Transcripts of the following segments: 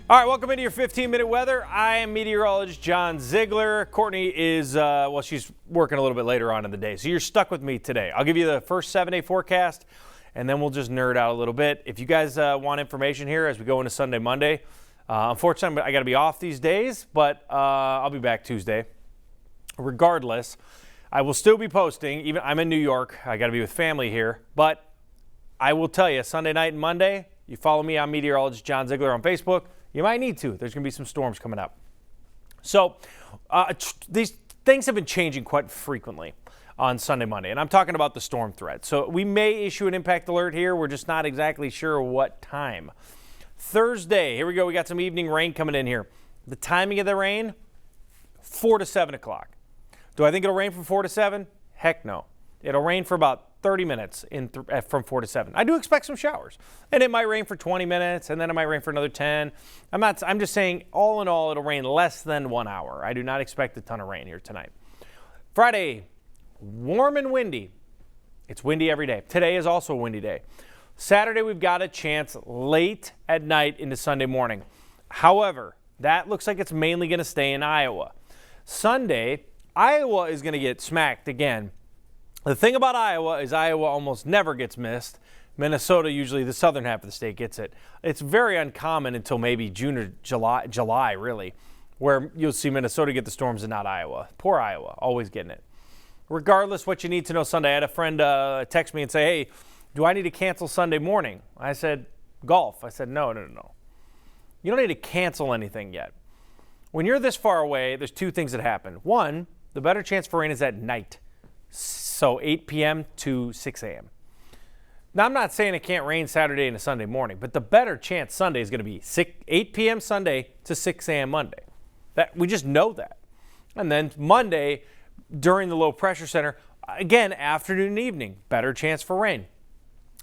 All right, welcome into your 15-minute weather. I am meteorologist John Zeigler. Courtney is, she's working a little bit later on in the day, so you're stuck with me today. I'll give you the first 7-day forecast, and then we'll just nerd out a little bit. If you guys want information here as we go into Sunday, Monday, unfortunately, I got to be off these days, but I'll be back Tuesday. Regardless, I will still be posting. Even I'm in New York. I got to be with family here, but I will tell you, Sunday night and Monday, you follow me on Meteorologist John Zeigler on Facebook. You might need to. There's going to be some storms coming up. So these things have been changing quite frequently on Sunday, Monday, and I'm talking about the storm threat. So we may issue an impact alert here. We're just not exactly sure what time. Thursday, here we go. We got some evening rain coming in here. The timing of the rain, 4 to 7 o'clock. Do I think it'll rain from 4 to 7? Heck no. It'll rain for about 30 minutes from 4 to 7. I do expect some showers, and it might rain for 20 minutes, and then it might rain for another 10. I'm just saying, all in all, it'll rain less than 1 hour. I do not expect a ton of rain here tonight. Friday, warm and windy. It's windy every day. Today is also a windy day. Saturday, we've got a chance late at night into Sunday morning. However, that looks like it's mainly going to stay in Iowa. Sunday, Iowa is going to get smacked again. The thing about Iowa is Iowa almost never gets missed. Minnesota, usually the southern half of the state, gets it. It's very uncommon until maybe June or July really, where you'll see Minnesota get the storms and not Iowa. Poor Iowa, always getting it. Regardless, what you need to know Sunday, I had a friend text me and say, hey, do I need to cancel Sunday morning? I said, golf. I said, no. You don't need to cancel anything yet. When you're this far away, there's two things that happen. One, the better chance for rain is at night. So 8 p.m. to 6 a.m. Now, I'm not saying it can't rain Saturday and Sunday morning, but the better chance Sunday is going to be 8 p.m. Sunday to 6 a.m. Monday. We just know that. And then Monday, during the low pressure center, again, afternoon and evening, better chance for rain.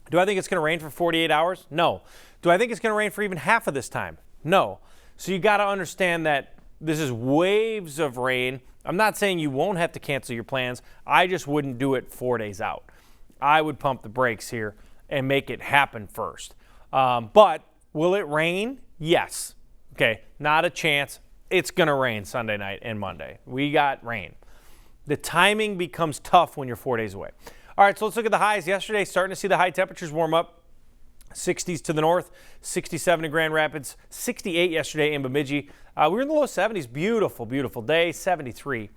Do I think it's going to rain for 48 hours? No. Do I think it's going to rain for even half of this time? No. So you got to understand that this is waves of rain. I'm not saying you won't have to cancel your plans. I just wouldn't do it 4 days out. I would pump the brakes here and make it happen first. But will it rain? Yes. Okay, not a chance. It's going to rain Sunday night and Monday. We got rain. The timing becomes tough when you're 4 days away. All right, so let's look at the highs. Yesterday, starting to see the high temperatures warm up. 60s to the north, 67 in Grand Rapids, 68 yesterday in Bemidji. We were in the low 70s. Beautiful, beautiful day. 73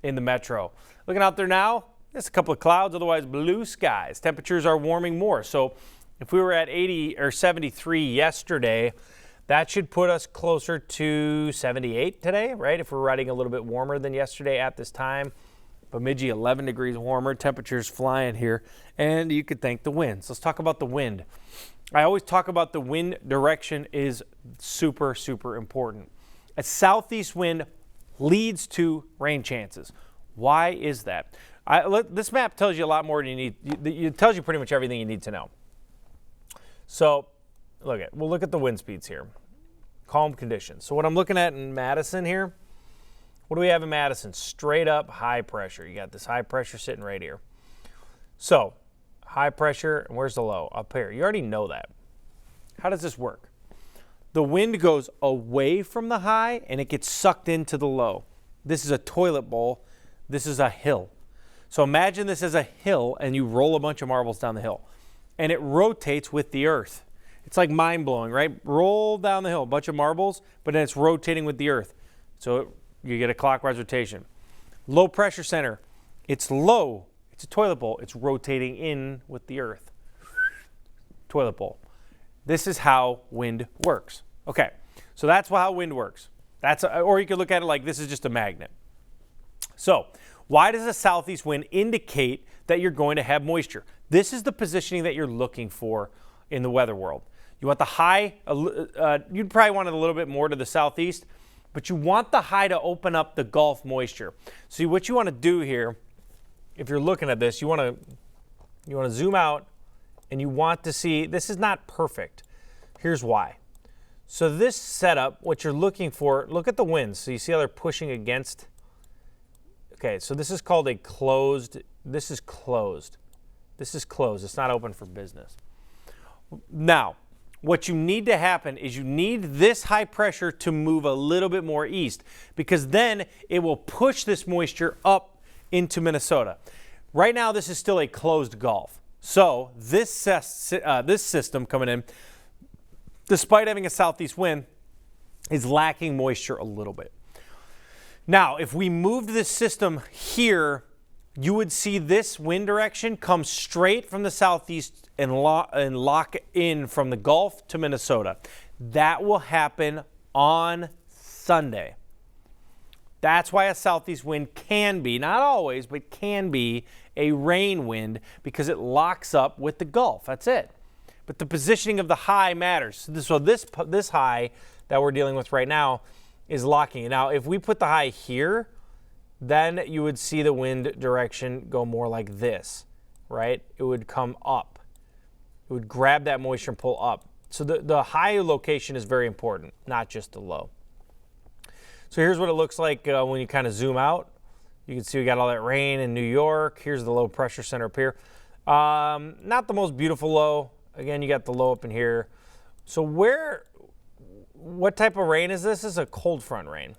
in the metro. Looking out there now, just a couple of clouds, otherwise blue skies. Temperatures are warming more. So if we were at 80 or 73 yesterday, that should put us closer to 78 today, right? If we're riding a little bit warmer than yesterday at this time. Bemidji, 11 degrees warmer. Temperatures flying here. And you could thank the winds. Let's talk about the wind. I always talk about the wind direction is super, super important. A southeast wind leads to rain chances. Why is that? This map tells you a lot more than you need. It tells you pretty much everything you need to know. So we'll look at the wind speeds here. Calm conditions. So what I'm looking at in Madison here, what do we have in Madison? Straight up high pressure. You got this high pressure sitting right here. So high pressure, and where's the low? Up here. You already know that. How does this work? The wind goes away from the high, and it gets sucked into the low. This is a toilet bowl. This is a hill. So imagine this as a hill, and you roll a bunch of marbles down the hill, and it rotates with the earth. It's like mind-blowing, right? Roll down the hill, a bunch of marbles, but then it's rotating with the earth. So you get a clockwise rotation. Low pressure center, it's low. It's a toilet bowl. It's rotating in with the earth. Toilet bowl. This is how wind works. Okay, so that's how wind works. Or you could look at it like this is just a magnet. So why does a southeast wind indicate that you're going to have moisture? This is the positioning that you're looking for in the weather world. You want the high, you'd probably want it a little bit more to the southeast, but you want the high to open up the Gulf moisture. See, what you want to do here, if you're looking at this, you want to zoom out, and you want to see, this is not perfect. Here's why. So this setup, what you're looking for, look at the winds. So you see how they're pushing against? Okay, so this is called a closed, this is closed. This is closed. It's not open for business. Now, what you need to happen is you need this high pressure to move a little bit more east, because then it will push this moisture up into Minnesota. Right now, this is still a closed Gulf. So this system coming in, despite having a southeast wind, is lacking moisture a little bit. Now, if we moved this system here, you would see this wind direction come straight from the southeast and lock in from the Gulf to Minnesota. That will happen on Sunday. That's why a southeast wind can be, not always, but can be a rain wind, because it locks up with the Gulf. That's it. But the positioning of the high matters. So this high that we're dealing with right now is locking. Now, if we put the high here, then you would see the wind direction go more like this, right? It would come up. It would grab that moisture and pull up. So the high location is very important, not just the low. So here's what it looks like when you kind of zoom out. You can see we got all that rain in New York. Here's the low pressure center up here. Not the most beautiful low. Again, you got the low up in here. So what type of rain is this? This is a cold front rain.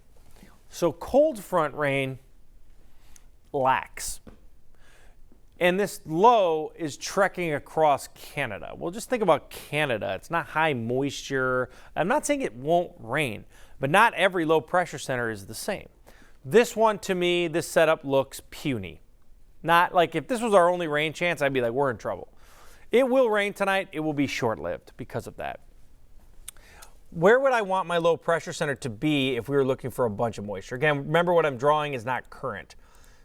So cold front rain lacks. And this low is trekking across Canada. Well, just think about Canada. It's not high moisture. I'm not saying it won't rain, but not every low pressure center is the same. This one, to me, this setup looks puny. Not like if this was our only rain chance, I'd be like, we're in trouble. It will rain tonight. It will be short-lived because of that. Where would I want my low pressure center to be if we were looking for a bunch of moisture? Again, remember what I'm drawing is not current.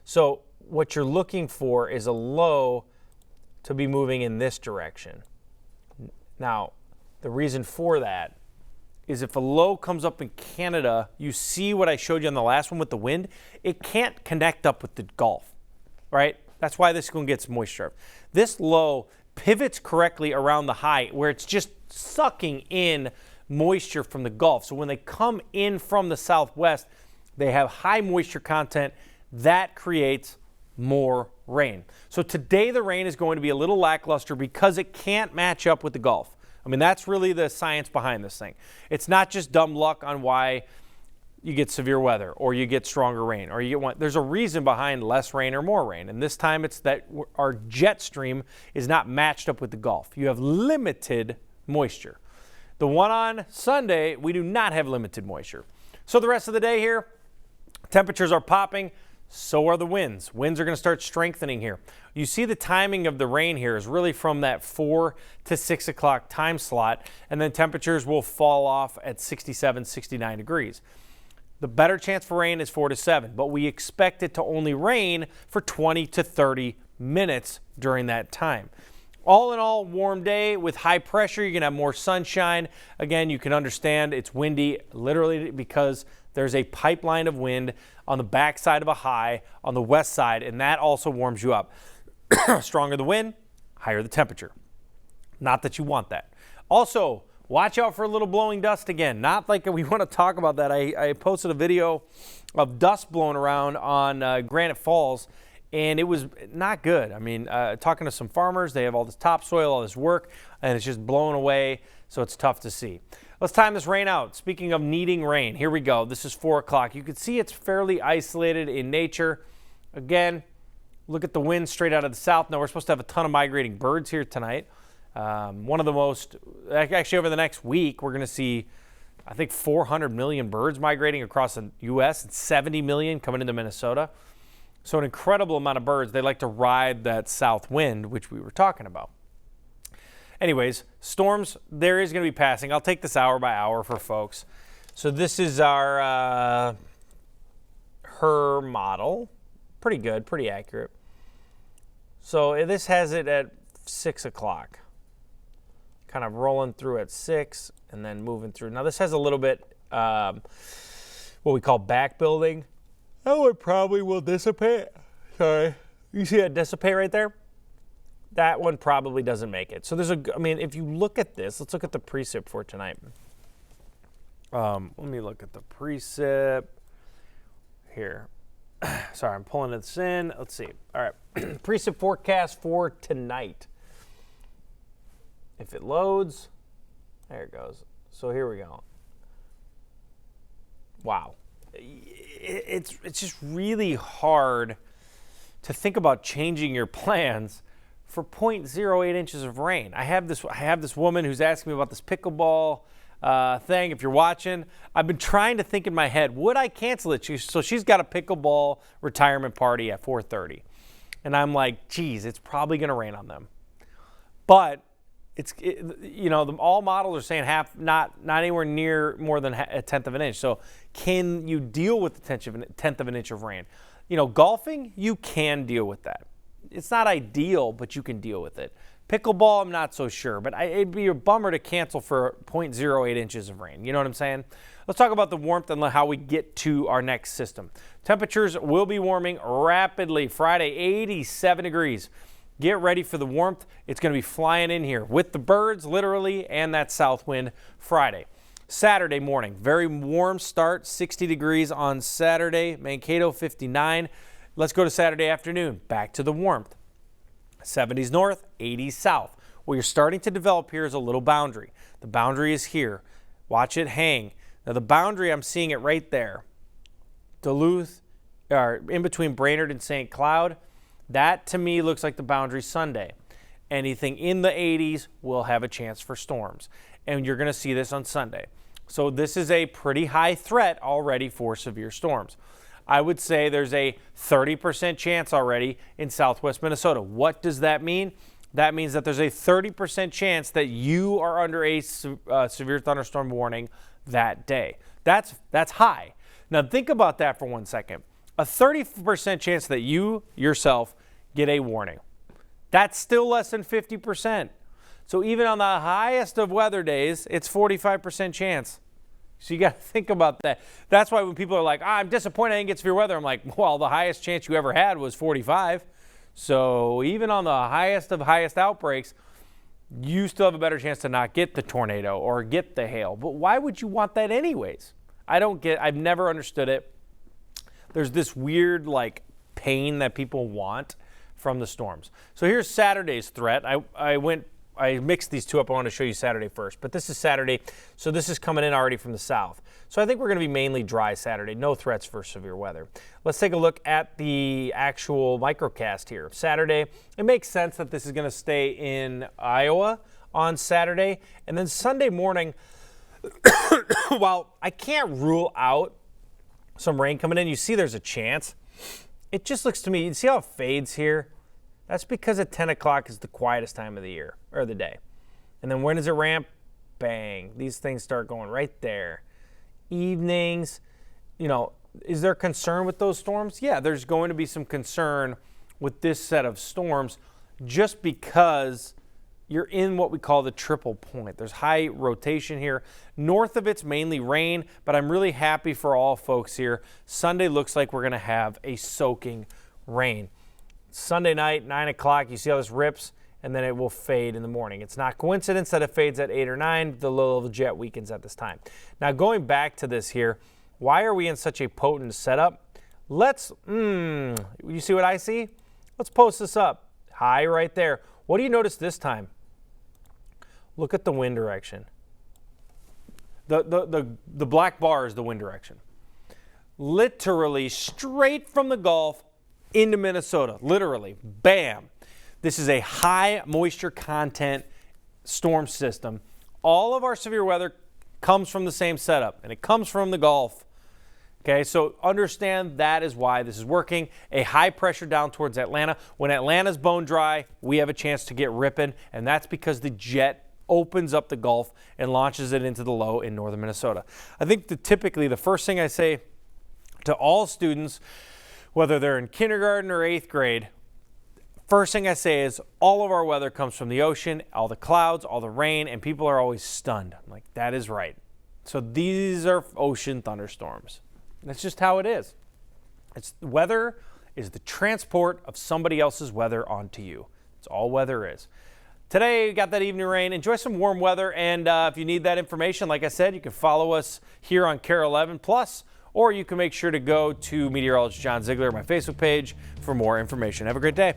So what you're looking for is a low to be moving in this direction. Now, the reason for that is if a low comes up in Canada, you see what I showed you on the last one with the wind, it can't connect up with the Gulf, right? That's why this one gets moisture. This low pivots correctly around the high where it's just sucking in moisture from the Gulf. So when they come in from the southwest, they have high moisture content. That creates more rain. So today the rain is going to be a little lackluster because it can't match up with the Gulf. I mean, that's really the science behind this thing. It's not just dumb luck on why you get severe weather or you get stronger rain or you get one. There's a reason behind less rain or more rain. And this time it's that our jet stream is not matched up with the Gulf. You have limited moisture. The one on Sunday, we do not have limited moisture. So the rest of the day here, temperatures are popping. So are the winds. Winds are going to start strengthening here. You see the timing of the rain here is really from that 4 to 6 o'clock time slot, and then temperatures will fall off at 67, 69 degrees. The better chance for rain is 4 to 7, but we expect it to only rain for 20 to 30 minutes during that time. All in all, warm day with high pressure. You're going to have more sunshine. Again, you can understand it's windy literally because there's a pipeline of wind on the back side of a high on the west side, and that also warms you up. Stronger the wind, higher the temperature. Not that you want that. Also, watch out for a little blowing dust again. Not like we want to talk about that. I posted a video of dust blowing around on Granite Falls, and it was not good. I mean, talking to some farmers, they have all this topsoil, all this work, and it's just blowing away, so it's tough to see. Let's time this rain out. Speaking of needing rain, here we go. This is 4 o'clock. You can see it's fairly isolated in nature. Again, look at the wind straight out of the south. Now, we're supposed to have a ton of migrating birds here tonight. One of the most, actually over the next week, we're going to see, I think, 400 million birds migrating across the U.S. and 70 million coming into Minnesota. So an incredible amount of birds. They like to ride that south wind, which we were talking about. Anyways, storms, there is going to be passing. I'll take this hour by hour for folks. So this is our HER model. Pretty good, pretty accurate. So this has it at 6 o'clock. Kind of rolling through at 6 and then moving through. Now this has a little bit what we call back building. That one probably will dissipate. Sorry. You see that dissipate right there? That one probably doesn't make it. So there's I mean, if you look at this, let's look at the precip for tonight. Let me look at the precip here. Sorry, I'm pulling this in. Let's see. All right. Precip forecast for tonight. If it loads, There it goes. So here we go. Wow. It's just really hard to think about changing your plans for 0.08 inches of rain. I have this woman who's asking me about this pickleball thing. If you're watching, I've been trying to think in my head, would I cancel it? So she's got a pickleball retirement party at 4:30. And I'm like, geez, it's probably going to rain on them. But all models are saying not anywhere near more than a tenth of an inch. So can you deal with the tenth of an inch of rain? Golfing, you can deal with that. It's not ideal, but you can deal with it. Pickleball, I'm not so sure, but it'd be a bummer to cancel for 0.08 inches of rain. You know what I'm saying? Let's talk about the warmth and how we get to our next system. Temperatures will be warming rapidly. Friday, 87 degrees. Get ready for the warmth. It's going to be flying in here with the birds, literally, and that south wind Friday. Saturday morning, very warm start, 60 degrees on Saturday. Mankato, 59. Let's go to Saturday afternoon. Back to the warmth. 70s north, 80s south. What you're starting to develop here is a little boundary. The boundary is here. Watch it hang. Now the boundary, I'm seeing it right there. Duluth, or in between Brainerd and St. Cloud. That to me looks like the boundary Sunday. Anything in the 80s will have a chance for storms. And you're going to see this on Sunday. So this is a pretty high threat already for severe storms. I would say there's a 30% chance already in southwest Minnesota. What does that mean? That means that there's a 30% chance that you are under a severe thunderstorm warning that day. That's high. Now think about that for 1 second. A 30% chance that you yourself get a warning. That's still less than 50%. So even on the highest of weather days, it's 45% chance. So you got to think about that. That's why when people are like, I'm disappointed I didn't get severe weather, I'm like, well, the highest chance you ever had was 45. So even on the highest of highest outbreaks, you still have a better chance to not get the tornado or get the hail. But why would you want that anyways? I've never understood it. There's this weird pain that people want from the storms. So here's Saturday's threat. I mixed these two up. I want to show you Saturday first, but this is Saturday, so this is coming in already from the south. So I think we're going to be mainly dry Saturday. No threats for severe weather. Let's take a look at the actual microcast here. Saturday, it makes sense that this is going to stay in Iowa on Saturday. And then Sunday morning, while I can't rule out some rain coming in, you see there's a chance. It just looks to me, you see how it fades here? That's because at 10 o'clock is the quietest time of the year, or the day. And then when does it ramp? Bang. These things start going right there. Evenings, is there concern with those storms? Yeah, there's going to be some concern with this set of storms just because you're in what we call the triple point. There's high rotation here. North of it's mainly rain, but I'm really happy for all folks here. Sunday looks like we're going to have a soaking rain. Sunday night, 9 o'clock, you see how this rips, and then it will fade in the morning. It's not coincidence that it fades at 8 or 9. The low-level jet weakens at this time. Now, going back to this here, why are we in such a potent setup? You see what I see? Let's post this up. High right there. What do you notice this time? Look at the wind direction. The black bar is the wind direction. Literally straight from the Gulf into Minnesota. Literally. Bam. This is a high moisture content storm system. All of our severe weather comes from the same setup, and it comes from the Gulf. Okay, so understand that is why this is working. A high pressure down towards Atlanta. When Atlanta's bone dry, we have a chance to get ripping, and that's because the jet opens up the Gulf and launches it into the low in northern Minnesota. I think typically the first thing I say to all students, whether they're in kindergarten or 8th grade, first thing I say is all of our weather comes from the ocean, all the clouds, all the rain, and people are always stunned. I'm like, that is right. So these are ocean thunderstorms. That's just how it is. Weather is the transport of somebody else's weather onto you. That's all weather is. Today, we got that evening rain. Enjoy some warm weather, and if you need that information, like I said, you can follow us here on Kare 11 Plus, or you can make sure to go to Meteorologist John Zeigler, my Facebook page, for more information. Have a great day.